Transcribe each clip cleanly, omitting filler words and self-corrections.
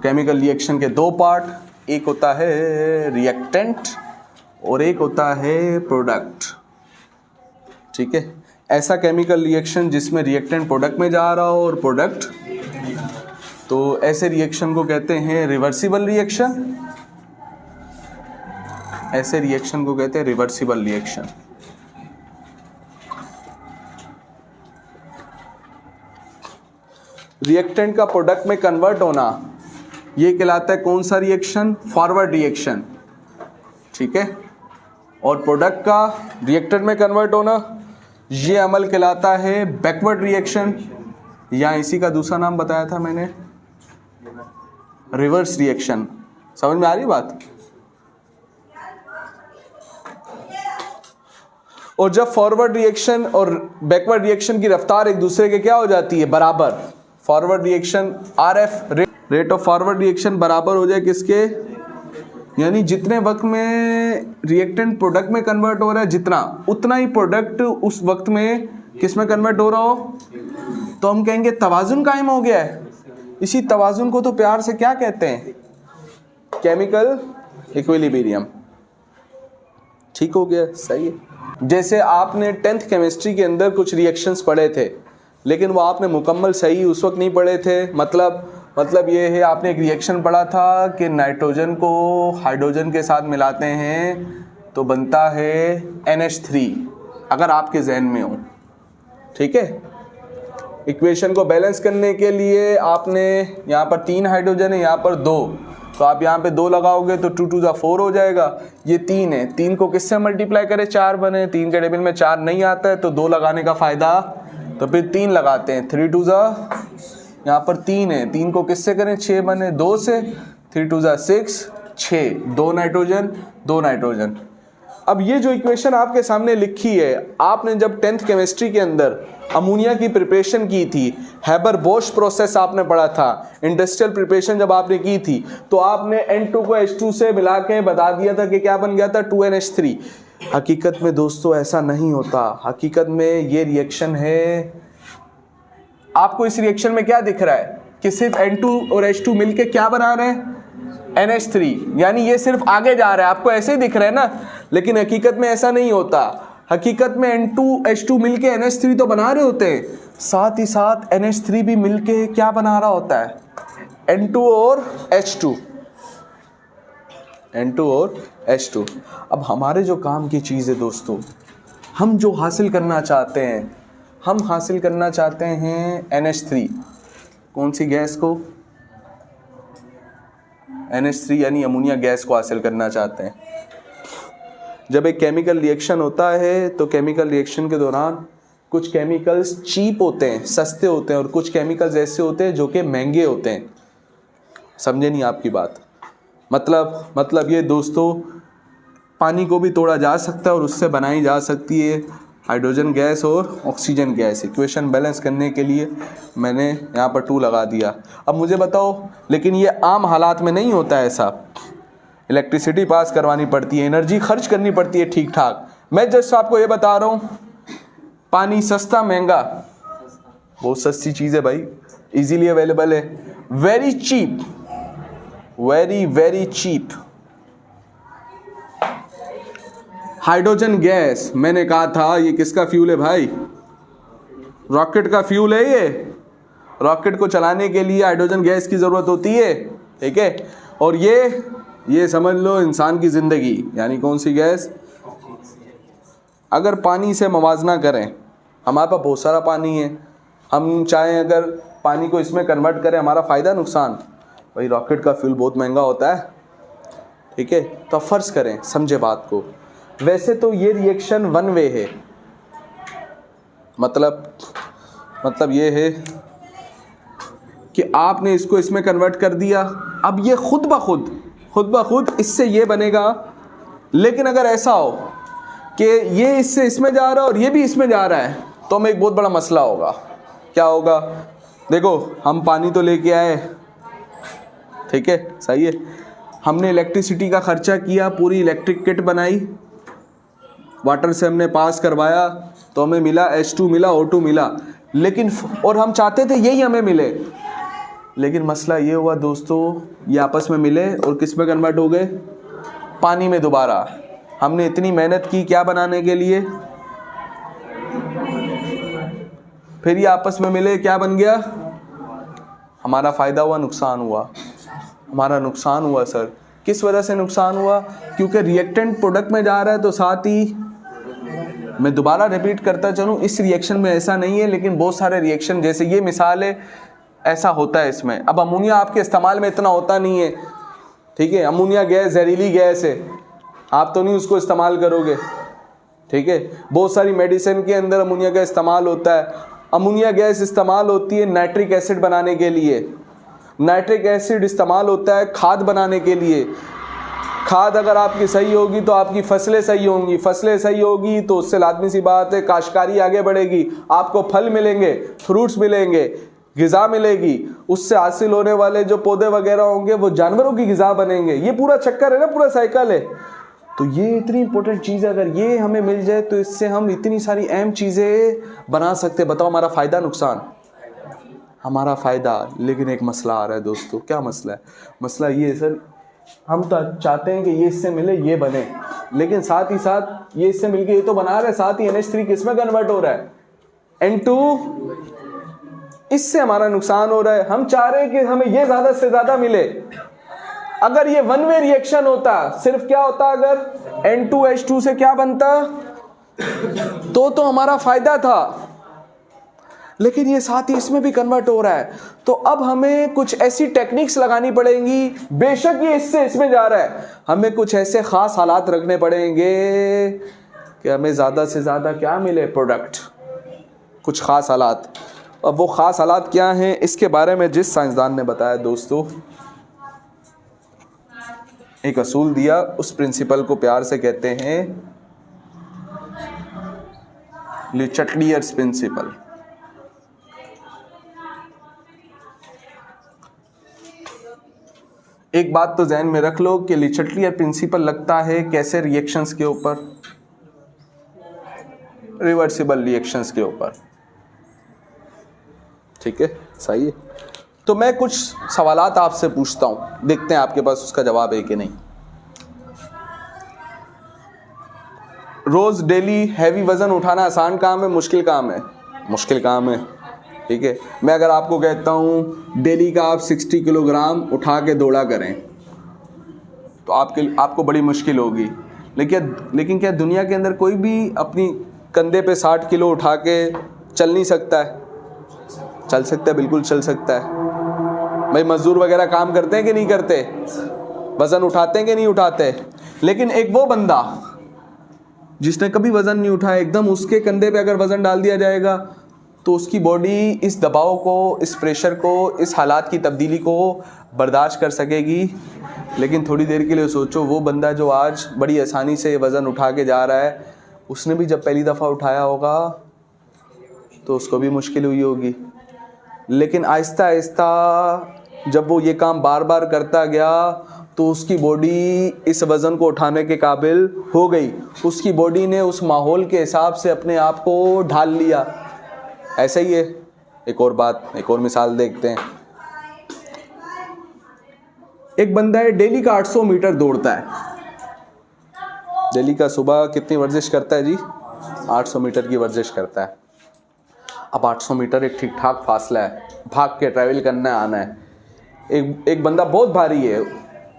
Chemical reaction के दो part, एक होता है रिएक्टेंट और एक होता है प्रोडक्ट। ठीक है, ऐसा केमिकल रिएक्शन जिसमें रिएक्टेंट प्रोडक्ट में जा रहा हो और प्रोडक्ट, तो ऐसे रिएक्शन को कहते हैं रिवर्सिबल रिएक्शन। ऐसे रिएक्शन को कहते हैं रिवर्सिबल रिएक्शन। रिएक्टेंट का प्रोडक्ट में कन्वर्ट होना ये कहलाता है कौन सा रिएक्शन? Forward reaction. ठीक है, और प्रोडक्ट का रिएक्टेंट में कन्वर्ट होना ये अमल कहलाता है बैकवर्ड रिएक्शन, या इसी का दूसरा नाम बताया था मैंने, रिवर्स रिएक्शन। समझ में आ रही बात? और जब फॉरवर्ड रिएक्शन और बैकवर्ड रिएक्शन की रफ्तार एक दूसरे के क्या हो जाती है? बराबर। Forward reaction RF rate of forward reaction बराबर हो जाए किसके? यानी जितने वक्त में रिएक्टेंट प्रोडक्ट में कन्वर्ट हो रहा है जितना, उतना ही प्रोडक्ट उस वक्त में किस में कन्वर्ट हो रहा हो, तो हम कहेंगे तवाजुन कायम हो गया है। इसी तवाजुन को तो प्यार से क्या कहते हैं? Chemical equilibrium. ठीक हो गया, सही है। जैसे आपने 10th केमिस्ट्री के अंदर कुछ रिएक्शंस पढ़े थे, लेकिन वो आपने मुकम्मल सही उस वक्त नहीं पढ़े थे। मतलब ये है, आपने एक रिएक्शन पढ़ा था कि नाइट्रोजन को हाइड्रोजन के साथ मिलाते हैं तो बनता है NH3, अगर आपके जहन में हो। ठीक है, इक्वेशन को बैलेंस करने के लिए आपने यहाँ पर 3 हाइड्रोजन है, यहाँ पर 2, तो आप यहाँ पे 2 लगाओगे तो 2 2 4 हो जाएगा। ये 3 है, 3 को किससे मल्टीप्लाई करें? 4 बने। 3 के टेबल में 4 नहीं आता है तो 2 लगाने का फ़ायदा, तो फिर 3 लगाते हैं। 3 2 यहाँ पर 3 है, 3 को किससे करें? 6 बने। 2 से 3 2 6, 6, 2 नाइट्रोजन 2 नाइट्रोजन। अब ये जो इक्वेशन आपके सामने लिखी है, आपने जब 10th केमिस्ट्री के अंदर अमोनिया की प्रिपरेशन की थी, हैबर बोश प्रोसेस आपने पढ़ा था, इंडस्ट्रियल प्रिपरेशन जब आपने की थी, तो आपने N2 को H2 से मिला के बता दिया था कि क्या बन गया था? 2NH3। हकीकत में दोस्तों ऐसा नहीं होता। हकीकत में ये रिएक्शन है, आपको इस रिएक्शन में क्या दिख रहा है कि सिर्फ N2 और H2 मिलके क्या बना रहे हैं? NH3। यानी ये सिर्फ आगे जा रहा है, आपको ऐसे ही दिख रहा है ना, लेकिन हकीकत में ऐसा नहीं होता। हकीकत में N2 H2 मिलके NH3 तो बना रहे होते हैं, साथ ही साथ NH3 भी मिलके क्या बना रहा होता है? N2 और H2। N2 और H2। अब हमारे जो काम की चीज़ है दोस्तों, हम जो हासिल करना चाहते हैं, हम हासिल करना चाहते हैं NH3। कौन सी गैस को? NH3 यानी अमोनिया गैस को हासिल करना चाहते हैं। जब एक केमिकल रिएक्शन होता है तो केमिकल रिएक्शन के दौरान कुछ केमिकल्स चीप होते हैं, सस्ते होते हैं, और कुछ केमिकल्स ऐसे होते हैं जो कि महंगे होते हैं। समझे नहीं आपकी बात? मतलब ये दोस्तों, पानी को भी तोड़ा जा सकता है और उससे बनाई जा सकती है हाइड्रोजन गैस और ऑक्सीजन गैस। इक्वेशन बैलेंस करने के लिए मैंने यहाँ पर 2 लगा दिया। अब मुझे बताओ, लेकिन ये आम हालात में नहीं होता है ऐसा। इलेक्ट्रिसिटी पास करवानी पड़ती है, एनर्जी खर्च करनी पड़ती है ठीक ठाक। मैं जस्ट आपको ये बता रहा हूँ, पानी सस्ता महंगा, बहुत सस्ती चीज़ है भाई, इजीली अवेलेबल है, very cheap, very cheap. Hydrogen gas, मैंने कहा था ये किसका फ्यूल है भाई? रॉकेट का फ्यूल है ये। रॉकेट को चलाने के लिए हाइड्रोजन गैस की ज़रूरत होती है। ठीक है, और ये समझ लो इंसान की ज़िंदगी, यानी कौन सी गैस? अगर पानी से मवाजना करें, हमारे पास बहुत सारा पानी है, हम चाहें अगर पानी को इसमें कन्वर्ट करें, हमारा फ़ायदा नुकसान? भाई रॉकेट का फ्यूल बहुत महंगा होता है। ठीक है, तो फ़र्ज़ करें, समझे बात को। वैसे तो ये रिएक्शन वन वे है, मतलब ये है कि आपने इसको इसमें कन्वर्ट कर दिया, अब ये खुद ब खुद इससे ये बनेगा। लेकिन अगर ऐसा हो कि ये इससे इसमें जा रहा है और ये भी इसमें जा रहा है, तो हमें एक बहुत बड़ा मसला होगा। क्या होगा? देखो, हम पानी तो लेके आए, ठीक है, सही है, हमने इलेक्ट्रिसिटी का खर्चा किया, पूरी इलेक्ट्रिक किट बनाई, वाटर से हमने पास करवाया, तो हमें मिला H2 मिला, O2 मिला, लेकिन और हम चाहते थे यही हमें मिले, लेकिन मसला ये हुआ दोस्तों, ये आपस में मिले और किस में कन्वर्ट हो गए? पानी में दोबारा। हमने इतनी मेहनत की क्या बनाने के लिए, फिर ये आपस में मिले, क्या बन गया? हमारा फ़ायदा हुआ, नुकसान हुआ? हमारा नुकसान हुआ सर। किस वजह से नुकसान हुआ? क्योंकि रिएक्टेंट प्रोडक्ट में जा रहा है, तो साथ ही मैं दोबारा रिपीट करता चलूँ, इस रिएक्शन में ऐसा नहीं है, लेकिन बहुत सारे रिएक्शन, जैसे ये मिसाल है, ऐसा होता है इसमें। अब अमोनिया आपके इस्तेमाल में इतना होता नहीं है, ठीक है, अमोनिया गैस जहरीली गैस है, आप तो नहीं उसको इस्तेमाल करोगे, ठीक है। बहुत सारी मेडिसिन के अंदर अमोनिया का इस्तेमाल होता है। अमोनिया गैस इस्तेमाल होती है नाइट्रिक एसिड बनाने के लिए, नाइट्रिक एसिड इस्तेमाल होता है खाद बनाने के लिए। खाद अगर आपकी सही होगी तो आपकी फसलें सही होंगी, फसलें सही होगी तो उससे लाजमी सी बात है काश्तकारी आगे बढ़ेगी, आपको फल मिलेंगे, फ्रूट्स मिलेंगे, ग़िज़ा मिलेगी, उससे हासिल होने वाले जो पौधे वगैरह होंगे वो जानवरों की ग़िज़ा बनेंगे। ये पूरा चक्कर है ना, पूरा साइकिल है। तो ये इतनी इंपॉर्टेंट चीज़ है, अगर ये हमें मिल जाए तो इससे हम इतनी सारी अहम चीज़ें बना सकते। बताओ हमारा फ़ायदा नुकसान? हमारा फ़ायदा। लेकिन एक मसला आ रहा है दोस्तों। क्या मसला है? मसला ये है सर, हम तो चाहते हैं कि ये इससे मिले ये बने, लेकिन साथ ही साथ ये इससे मिलके ये तो बना रहे, साथ ही NH3 किस में कन्वर्ट हो रहा है? N2। इससे हमारा नुकसान हो रहा है। हम चाह रहे हैं कि हमें ये ज़्यादा से ज़्यादा मिले। अगर ये वन वे रिएक्शन होता, सिर्फ क्या होता, अगर N2H2 से क्या बनता तो हमारा फ़ायदा था, लेकिन ये साथ ही इसमें भी कन्वर्ट हो रहा है। तो अब हमें कुछ ऐसी टेक्निक्स लगानी पड़ेंगी, बेशक ये इससे इसमें जा रहा है, हमें कुछ ऐसे ख़ास हालात रखने पड़ेंगे कि हमें ज़्यादा से ज़्यादा क्या मिले, प्रोडक्ट, कुछ ख़ास हालात। अब वो ख़ास हालात क्या हैं, इसके बारे में जिस साइंसदान ने बताया दोस्तों, एक असूल दिया, उस प्रिंसिपल को प्यार से कहते हैं ले चटलियर्स प्रिंसिपल। एक बात तो ज़हन में रख लो कि ले चटलियर प्रिंसिपल लगता है कैसे रिएक्शंस के ऊपर, रिवर्सिबल रिएक्शंस के ऊपर, ठीक है, सही है। तो मैं कुछ सवालात आपसे पूछता हूं, देखते हैं आपके पास उसका जवाब है कि नहीं। रोज डेली हैवी वजन उठाना आसान काम है, मुश्किल काम है? मुश्किल काम है, ठीक है। मैं अगर आपको कहता हूं डेली का आप 60 किलोग्राम उठा के दौड़ा करें तो आपको बड़ी मुश्किल होगी। लेकिन क्या दुनिया के अंदर कोई भी अपनी कंधे पे 60 किलो उठा के चल नहीं सकता है? चल सकता है, बिल्कुल चल सकता है। भाई मजदूर वगैरह काम करते हैं कि नहीं करते, वज़न उठाते हैं कि नहीं उठाते? लेकिन एक वो बंदा जिसने कभी वज़न नहीं उठाया, एकदम उसके कंधे पे अगर वज़न डाल दिया जाएगा तो उसकी बॉडी इस दबाव को, इस प्रेशर को, इस हालात की तब्दीली को बर्दाश्त कर सकेगी। लेकिन थोड़ी देर के लिए सोचो, वो बंदा जो आज बड़ी आसानी से वज़न उठा के जा रहा है, उसने भी जब पहली दफ़ा उठाया होगा तो उसको भी मुश्किल हुई होगी। लेकिन आहिस्ता आहिस्ता जब वो ये काम बार बार करता गया तो उसकी बॉडी इस वज़न को उठाने के काबिल हो गई। उसकी बॉडी ने उस माहौल के हिसाब से अपने आप को ढाल लिया। ऐसा ही है। एक और बात, एक और मिसाल देखते हैं। एक बंदा है, डेली का 800 मीटर दौड़ता है। डेली का सुबह कितनी वर्जिश करता है जी? 800 मीटर की वर्जिश करता है। अब 800 मीटर एक ठीक ठाक फासला है, भाग के ट्रैवल करना है, आना है। एक बंदा बहुत भारी है,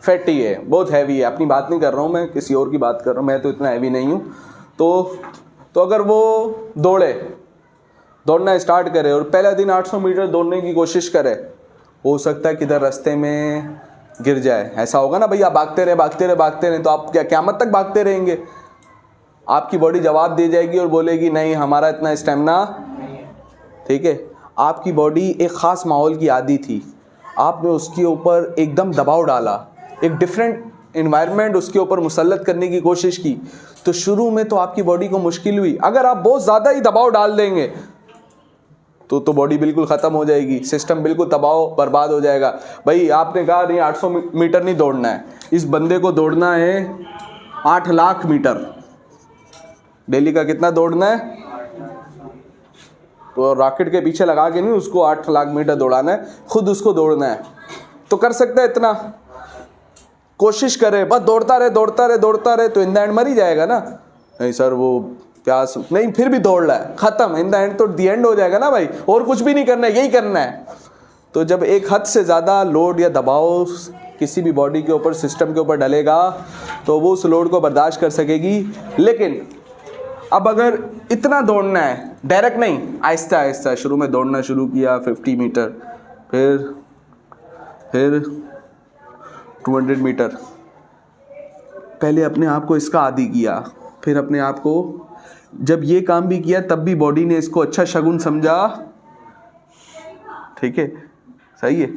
फैटी है, बहुत हैवी है। अपनी बात नहीं कर रहा हूँ मैं, किसी और की बात कर रहा हूँ, मैं तो इतना हैवी नहीं हूँ। तो अगर वो दौड़ना स्टार्ट करे और पहला दिन 800 मीटर दौड़ने की कोशिश करे, हो सकता है किधर रास्ते में गिर जाए। ऐसा होगा ना भैया, भागते रहे तो आप क्या क़यामत तक भागते रहेंगे? आपकी बॉडी जवाब दे जाएगी और बोलेगी नहीं, हमारा इतना स्टेमिना, ठीक है। आपकी बॉडी एक ख़ास माहौल की आदी थी, आपने उसके ऊपर एकदम दबाव डाला, एक डिफरेंट इन्वायरमेंट उसके ऊपर मुसल्लत करने की कोशिश की, तो शुरू में तो आपकी बॉडी को मुश्किल हुई। अगर आप बहुत ज़्यादा ही दबाव डाल देंगे तो बॉडी बिल्कुल ख़त्म हो जाएगी, सिस्टम बिल्कुल तबाह बर्बाद हो जाएगा। भाई आपने कहा नहीं 800 मीटर नहीं दौड़ना है, इस बंदे को दौड़ना है 8 लाख मीटर। डेली का कितना दौड़ना है? तो रॉकेट के पीछे लगा के नहीं उसको 8 लाख मीटर दौड़ाना है, खुद उसको दौड़ना है। तो कर सकता है इतना, कोशिश करे, बस दौड़ता रहे दौड़ता रहे दौड़ता रहे, तो इन द एंड मर ही जाएगा ना। नहीं सर वो प्यास नहीं, फिर भी दौड़ रहा है, खत्म, इन द एंड तो दी एंड हो जाएगा ना भाई, और कुछ भी नहीं करना है, यही करना है। तो जब एक हद से ज़्यादा लोड या दबाव किसी भी बॉडी के ऊपर, सिस्टम के ऊपर डलेगा, तो वो उस लोड को बर्दाश्त कर सकेगी। लेकिन अब अगर इतना दौड़ना है, डायरेक्ट नहीं, आहिस्ता आहिस्ता, शुरू में दौड़ना शुरू किया 50 मीटर, फिर 200 मीटर, पहले अपने आप को इसका आदी किया, फिर अपने आप को, जब ये काम भी किया तब भी बॉडी ने इसको अच्छा शगुन समझा, ठीक है, सही है,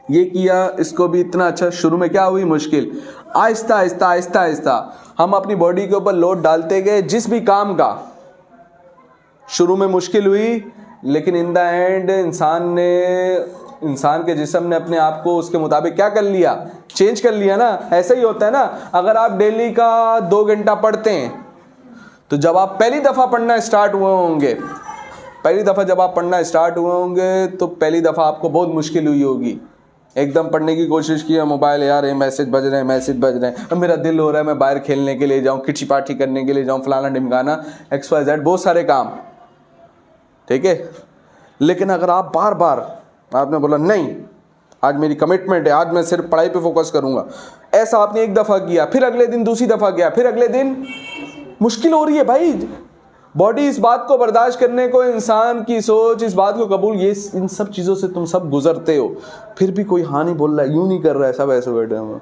ये किया, इसको भी इतना अच्छा। शुरू में क्या हुई मुश्किल, आहिस्ता आहिस्ता आहिस्ता आहिस्ता हम अपनी बॉडी के ऊपर लोड डालते गए, जिस भी काम का शुरू में मुश्किल हुई, लेकिन इन द एंड इंसान के जिस्म ने अपने आप को उसके मुताबिक क्या कर लिया, चेंज कर लिया ना। ऐसा ही होता है ना, अगर आप डेली का 2 घंटा पढ़ते हैं, तो जब आप पहली दफ़ा पढ़ना स्टार्ट हुए होंगे, तो पहली दफ़ा आपको बहुत मुश्किल हुई होगी, एकदम पढ़ने की कोशिश किया, मोबाइल यार ये मैसेज बज रहे हैं, अब मेरा दिल हो रहा है मैं बाहर खेलने के लिए जाऊँ, खिची पार्टी करने के लिए जाऊँ, फलाना ढिमकाना, XYZ, बहुत सारे काम, ठीक है। लेकिन अगर आप बार बार आपने बोला नहीं आज मेरी कमिटमेंट है, आज मैं सिर्फ पढ़ाई पे फोकस करूँगा, ऐसा आपने एक दफ़ा किया, फिर अगले दिन दूसरी दफ़ा किया, फिर अगले दिन, मुश्किल हो रही है भाई। बॉडी इस बात को बर्दाश्त करने को, इंसान की सोच इस बात को कबूल, ये इन सब चीज़ों से तुम सब गुजरते हो, फिर भी कोई हाँ नहीं बोल रहा है, यूँ नहीं कर रहा है, सब ऐसे बैठे हैं।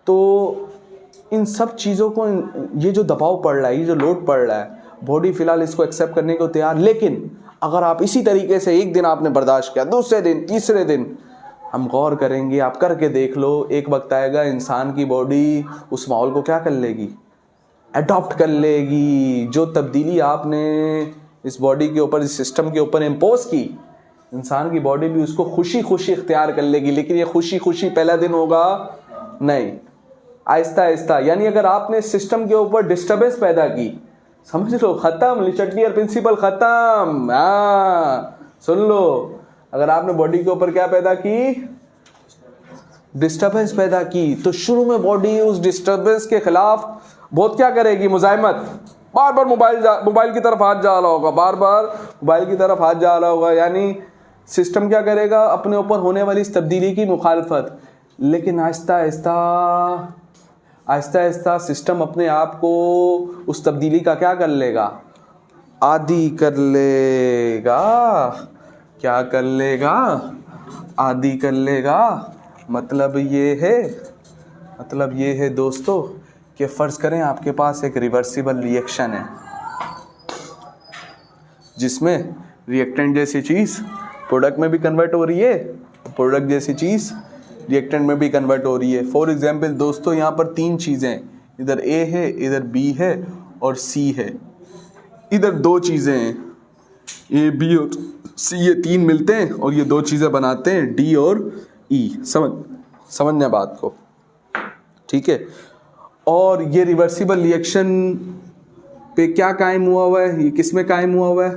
तो इन सब चीज़ों को, ये जो दबाव पड़ रहा है, ये जो लोड पड़ रहा है, बॉडी फिलहाल इसको एक्सेप्ट करने को तैयार। लेकिन अगर आप इसी तरीके से एक दिन आपने बर्दाश्त किया, दूसरे दिन, तीसरे दिन, हम गौर करेंगे, आप करके देख लो, एक वक्त आएगा इंसान की बॉडी उस माहौल को क्या कर लेगी, अडॉप्ट कर लेगी। जो तब्दीली आपने इस बॉडी के ऊपर, इस सिस्टम के ऊपर इम्पोज की, इंसान की बॉडी भी उसको खुशी खुशी इख्तियार कर लेगी। लेकिन ये खुशी खुशी पहला दिन होगा नहीं, आहिस्ता आहिस्ता। यानी अगर आपने सिस्टम के ऊपर डिस्टर्बेंस पैदा की, समझ लो खत्म, लिचटियर प्रिंसिपल खत्म। सुन लो, अगर आपने बॉडी के ऊपर क्या पैदा की, डिस्टर्बेंस पैदा की, तो शुरू में बॉडी उस डिस्टर्बेंस के खिलाफ बहुत क्या करेगी, मुजाहिमत, बार बार मोबाइल की तरफ हाथ जा रहा होगा, बार बार मोबाइल की तरफ हाथ जा रहा होगा। यानी सिस्टम क्या करेगा, अपने ऊपर होने वाली इस तब्दीली की मुखालफत। लेकिन आहिस्ता आहिस्ता सिस्टम अपने आप को उस तब्दीली का क्या कर लेगा, आदी कर लेगा। क्या कर लेगा, आदी कर लेगा। मतलब ये है दोस्तों कि फ़र्ज़ करें आपके पास एक रिवर्सिबल रिएक्शन है, जिसमें रिएक्टेंट जैसी चीज़ प्रोडक्ट में भी कन्वर्ट हो रही है, प्रोडक्ट जैसी चीज़ रिएक्टेंट में भी कन्वर्ट हो रही है। फॉर एग्जांपल दोस्तों, यहाँ पर 3 चीज़ें, इधर A है, इधर B है और C है। इधर 2 चीज़ें हैं, A, B और C, ये 3 मिलते हैं और ये 2 चीज़ें बनाते हैं D और E। समझना बात को, ठीक है। और ये रिवर्सिबल रिएक्शन पे क्या कायम हुआ है, ये किस में कायम हुआ है,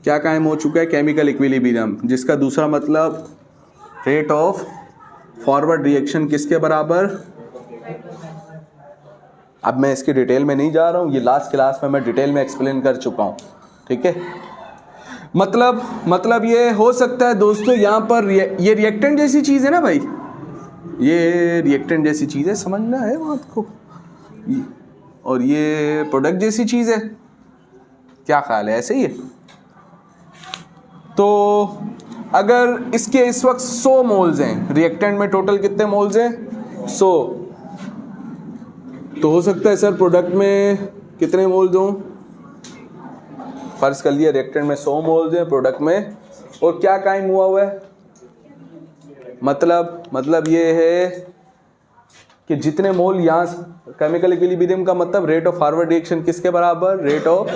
क्या कायम हो चुका है, केमिकल इक्विलिब्रियम, जिसका दूसरा मतलब रेट ऑफ फॉरवर्ड रिएक्शन किसके बराबर। अब मैं इसकी डिटेल में नहीं जा रहा हूँ, ये लास्ट क्लास में मैं डिटेल में एक्सप्लेन कर चुका हूँ, ठीक है। मतलब ये हो सकता है दोस्तों, यहाँ पर ये रिएक्टेंट जैसी चीज़ है ना भाई, ये रिएक्टेंट जैसी चीज़ है, समझना है बात को, और ये प्रोडक्ट जैसी चीज़ है। क्या ख्याल है, ऐसे ही है। तो अगर इसके इस वक्त 100 मोल्स हैं, रिएक्टेंट में टोटल कितने मोल्स हैं, 100, तो हो सकता है सर प्रोडक्ट में कितने मोल्स हों। फर्ज कर लिया रिएक्टेंट में 100 मोल्स हैं, प्रोडक्ट में, और क्या कायम हुआ है, मतलब ये है कि जितने मोल यहाँ, केमिकल इक्विलिब्रियम का मतलब रेट ऑफ फॉरवर्ड रिएक्शन किसके बराबर, रेट ऑफ,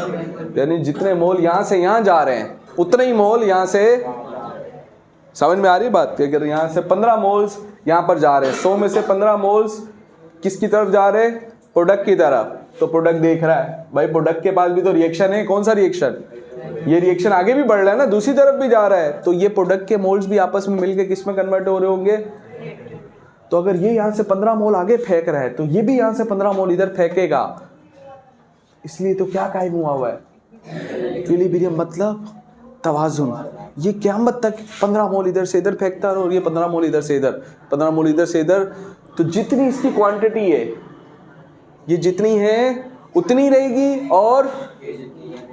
यानी जितने मोल यहाँ से यहाँ जा रहे हैं उतने ही मोल यहाँ से, समझ में आ रही बात, अगर यहाँ से 15 मोल्स यहाँ पर जा रहे हैं, 100 में से 15 मोल्स किसकी तरफ जा रहे हैं, प्रोडक्ट की तरफ, तो प्रोडक्ट देख रहा है भाई, प्रोडक्ट के पास भी तो रिएक्शन है। कौन सा रिएक्शन? ये रिएक्शन आगे भी बढ़ रहा है ना, दूसरी तरफ भी जा रहा है, तो ये प्रोडक्ट के मोल्स भी आपस में मिलके किस में कन्वर्ट हो रहे होंगे? तो अगर ये यहां से 15 मोल आगे फेंक रहा है तो ये भी यहां से 15 मोल इधर फेंकेगा। इसलिए तो क्या कायम हुआ है? इक्विलिब्रियम मतलब तवाजुन। ये क़यामत तक 15 मोल इधर से इधर फेंकता रहो और ये 15 मोल इधर से इधर, 15 मोल इधर से इधर, तो जितनी इसकी क्वांटिटी है ये जितनी है उतनी रहेगी, और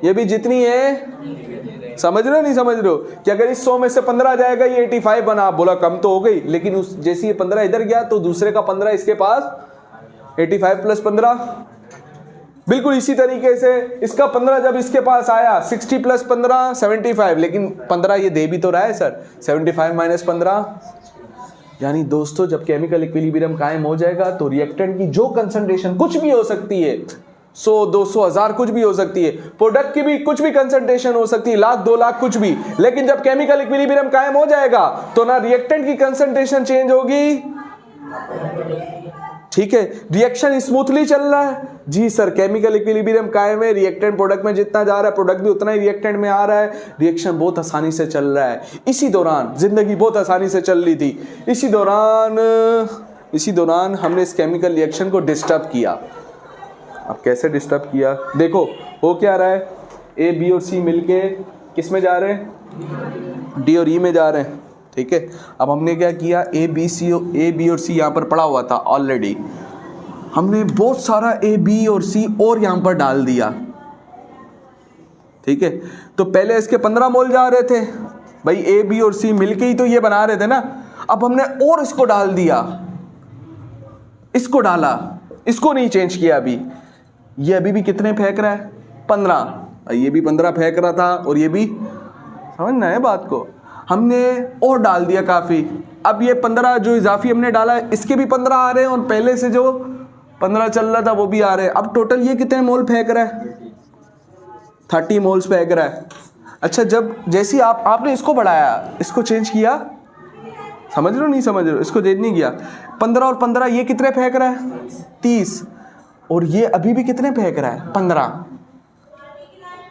ये भी जितनी है। समझ रहे हो नहीं समझ रहे हो कि अगर इस 100 में से 15 जाएगा ये 85 बना, आप बोला कम तो हो गई, लेकिन उस जैसे ये 15 इधर गया तो दूसरे का 15 इसके पास, 85 प्लस 15। बिल्कुल इसी तरीके से इसका 15 जब इसके पास आया, 60 प्लस 15 75, लेकिन 15 ये दे भी तो रहा है सर, 75 माइनस 15। यानी दोस्तों जब केमिकल इक्विलिब्रियम कायम हो जाएगा तो रिएक्टेंट की जो कंसंट्रेशन कुछ भी हो सकती है, 100 200 1000 कुछ भी हो सकती है, प्रोडक्ट की भी कुछ भी कंसंट्रेशन हो सकती है, लाख 2 लाख कुछ भी, लेकिन जब केमिकल इक्विलिब्रियम कायम हो जाएगा तो ना रिएक्टेंट की कंसंट्रेशन चेंज होगी, ठीक है, रिएक्शन स्मूथली चल रहा है। जी सर, केमिकल इक्विलिब्रियम कायम है, रिएक्टेंट प्रोडक्ट में जितना जा रहा है प्रोडक्ट भी उतना ही रिएक्टेंट में आ रहा है, रिएक्शन बहुत आसानी से चल रहा है। इसी दौरान जिंदगी बहुत आसानी से चल रही थी, इसी दौरान हमने इस केमिकल रिएक्शन को डिस्टर्ब किया। अब कैसे डिस्टर्ब किया? देखो हो क्या रहा है, ए बी और सी मिलके किस में जा रहे हैं? डी और ई में जा रहे हैं, ठीक है। अब हमने क्या किया, ए बी और सी यहाँ पर पड़ा हुआ था ऑलरेडी, हमने बहुत सारा ए बी और सी और यहाँ पर डाल दिया, ठीक है। तो पहले इसके 15 मोल जा रहे थे भाई, ए बी और सी मिलके ही तो ये बना रहे थे ना। अब हमने और इसको डाल दिया, इसको डाला, इसको नहीं चेंज किया अभी। ये अभी भी कितने फेंक रहा है? 15। ये भी 15 फेंक रहा था और ये भी, समझना है बात को, हमने और डाल दिया काफ़ी। अब ये 15 जो इजाफी हमने डाला है इसके भी 15 आ रहे हैं, और पहले से जो 15 चल रहा था वो भी आ रहे हैं। अब टोटल ये कितने मोल फेंक रहा है? 30 मोल्स फेंक रहा है। अच्छा, जब जैसे आपने इसको बढ़ाया, इसको चेंज किया, समझ रहे हो नहीं समझ रहे हो, इसको चेंज नहीं किया, 15 और 15 ये कितने फेंक रहा है? 30, और ये अभी भी कितने फेंक रहा है? 15।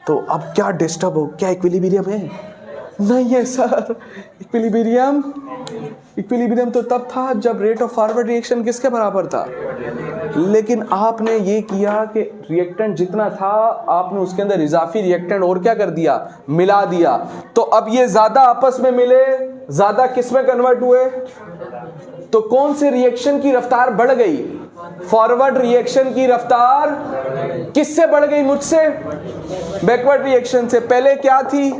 तो अब क्या डिस्टर्ब हो, क्या इक्विलिब्रियम है? नहीं है सर, इक्विलिब्रियम तो तब था जब रेट ऑफ फॉरवर्ड रिएक्शन किसके बराबर था। लेकिन आपने ये किया कि रिएक्टेंट जितना था आपने उसके अंदर इजाफी रिएक्टेंट और क्या कर दिया? मिला दिया। तो अब ये ज्यादा आपस में मिले, ज्यादा किस में कन्वर्ट हुए? तो कौन से रिएक्शन की रफ्तार बढ़ गई? फॉरवर्ड रिएक्शन की रफ्तार किससे बढ़ गई? मुझसे, बैकवर्ड रिएक्शन से। पहले क्या थी?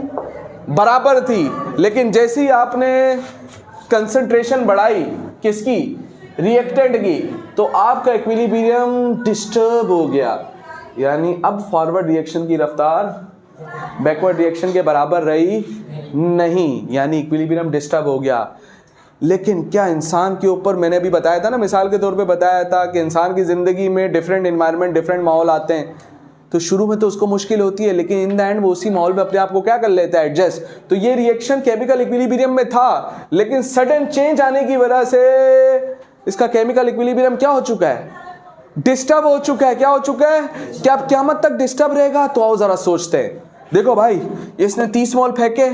बराबर थी, लेकिन जैसे ही आपने कंसंट्रेशन बढ़ाई किसकी? रिएक्टेंट की, तो आपका इक्विलिब्रियम डिस्टर्ब हो गया। यानी अब फॉरवर्ड रिएक्शन की रफ्तार बैकवर्ड रिएक्शन के बराबर रही नहीं, यानी इक्विलिब्रियम डिस्टर्ब हो गया। लेकिन क्या इंसान के ऊपर, मैंने अभी बताया था ना, मिसाल के तौर पे बताया था कि इंसान की ज़िंदगी में डिफरेंट इन्वायरमेंट, डिफरेंट माहौल आते हैं, तो शुरू में तो उसको मुश्किल होती है, लेकिन इन द एंड वो उसी माहौल में अपने आप को क्या कर लेता है? एडजस्ट। तो ये रिएक्शन केमिकल इक्विलिब्रियम में था, लेकिन सडन चेंज आने की वजह से इसका केमिकल इक्विलिब्रियम क्या हो चुका है? डिस्टर्ब हो चुका है। क्या हो चुका है? क्या अब क़यामत तक डिस्टर्ब रहेगा? तो आओ जरा सोचते हैं। देखो भाई, इसने 30 मोल फेंके,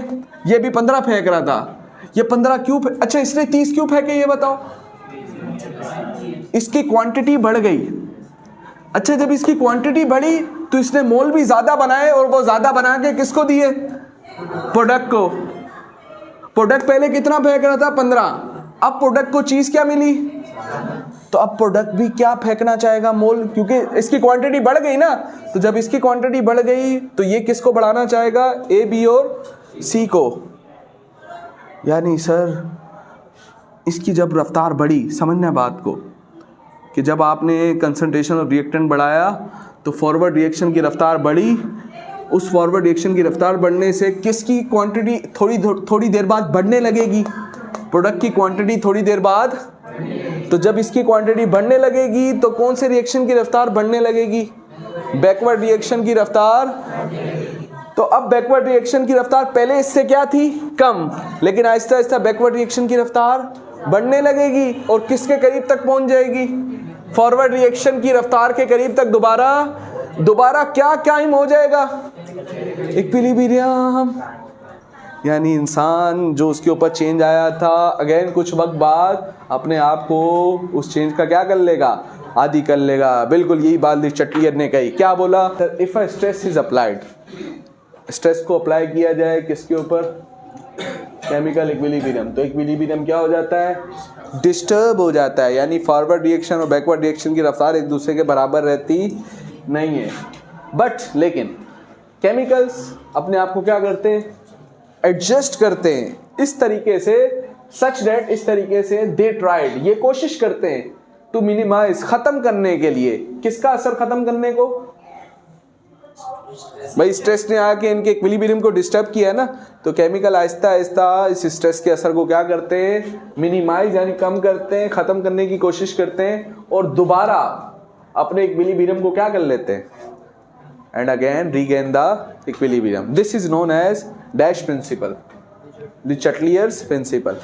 ये भी 15 फेंक रहा था, ये 15 क्यों अच्छा इसने 30 क्यों फेंके ये बताओ? इसकी क्वांटिटी बढ़ गई। अच्छा, जब इसकी क्वांटिटी बढ़ी तो इसने मोल भी ज्यादा बनाए, और वो ज्यादा बना के किसको दिए? प्रोडक्ट को। प्रोडक्ट पहले कितना फेंक रहा था? 15। अब प्रोडक्ट को चीज क्या मिली? तो अब प्रोडक्ट भी क्या फेंकना चाहेगा? मोल, क्योंकि इसकी क्वांटिटी बढ़ गई ना। तो जब इसकी क्वांटिटी बढ़ गई तो ये किसको बढ़ाना चाहेगा? ए, बी और सी को। यानी सर इसकी जब रफ्तार बढ़ी, समझना बात को, कि जब आपने कंसंट्रेशन और रिएक्टेंट बढ़ाया तो फॉरवर्ड रिएक्शन की रफ्तार बढ़ी। उस फॉरवर्ड रिएक्शन की रफ्तार बढ़ने से किसकी क्वांटिटी थोड़ी देर बाद बढ़ने लगेगी? प्रोडक्ट की क्वांटिटी थोड़ी देर बाद। तो जब इसकी क्वांटिटी बढ़ने लगेगी तो कौन से रिएक्शन की रफ्तार बढ़ने लगेगी? बैकवर्ड रिएक्शन की रफ्तार। तो अब बैकवर्ड रिएक्शन की रफ्तार पहले इससे क्या थी? कम, लेकिन आहिस्ता आहिस्ता बैकवर्ड रिएक्शन की रफ्तार बढ़ने लगेगी और किसके करीब तक पहुंच जाएगी? फॉरवर्ड रिएक्शन की रफ्तार के करीब तक दोबारा क्या कायम हो जाएगा? इक्विलिब्रियम। यानी इंसान जो उसके ऊपर चेंज आया था अगेन कुछ वक्त बाद अपने आप को उस चेंज का क्या कर लेगा? आदि कर लेगा। बिल्कुल यही बात ली चटलियर ने कही। क्या बोला? If a stress is applied, stress को अप्लाई किया जाए किसके ऊपर? Chemical equilibrium. तो इक्विलिब्रियम क्या हो जाता है? डिस्टर्ब हो जाता है। यानी फॉरवर्ड रिएक्शन और बैकवर्ड रिएक्शन की रफ्तार एक दूसरे के बराबर रहती नहीं है। बट लेकिन केमिकल्स अपने आप को क्या करते हैं? एडजस्ट करते हैं इस तरीके से, सच दैट इस तरीके से दे ट्राइड, ये कोशिश करते हैं टू मिनिमाइज, खत्म करने के लिए। किसका असर खत्म करने को? भाई स्ट्रेस ने आके इनके इक्विलिब्रियम को डिस्टर्ब किया है ना, तो केमिकल आहिस्ता आहिस्ता इस स्ट्रेस के असर को क्या करते हैं? मिनिमाइज यानी कम करते हैं, खत्म करने की कोशिश करते हैं और दोबारा अपने इक्विलिब्रियम को क्या कर लेते हैं? And again regain the equilibrium. This is known as dash principle, the Chatelier's principle.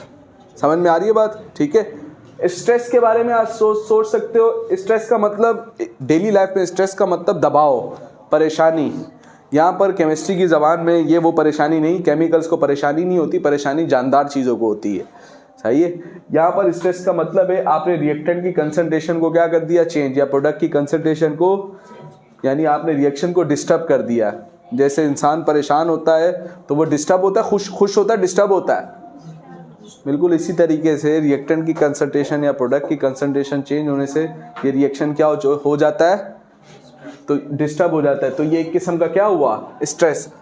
समझ में आ रही है बात? ठीक है। स्ट्रेस के बारे में आज सोच सकते हो। स्ट्रेस का मतलब डेली लाइफ में स्ट्रेस का मतलब दबाव, परेशानी। यहाँ पर केमिस्ट्री की ज़बान में ये वो परेशानी नहीं, केमिकल्स को परेशानी नहीं होती, परेशानी जानदार चीज़ों को होती है। सही है। यहाँ पर स्ट्रेस का मतलब है आपने रिएक्टेंट की कंसंट्रेशन को क्या कर दिया? चेंज, या प्रोडक्ट की कंसंट्रेशन को, यानी आपने रिएक्शन को डिस्टर्ब कर दिया। जैसे इंसान परेशान होता है तो वो डिस्टर्ब होता है, खुश होता है, डिस्टर्ब होता है। बिल्कुल इसी तरीके से रिएक्टेंट की कंसंट्रेशन या प्रोडक्ट की कंसंट्रेशन चेंज होने से ये रिएक्शन क्या हो जाता है? तो डिस्टर्ब हो जाता है। तो ये एक किस्म का क्या हुआ? स्ट्रेस।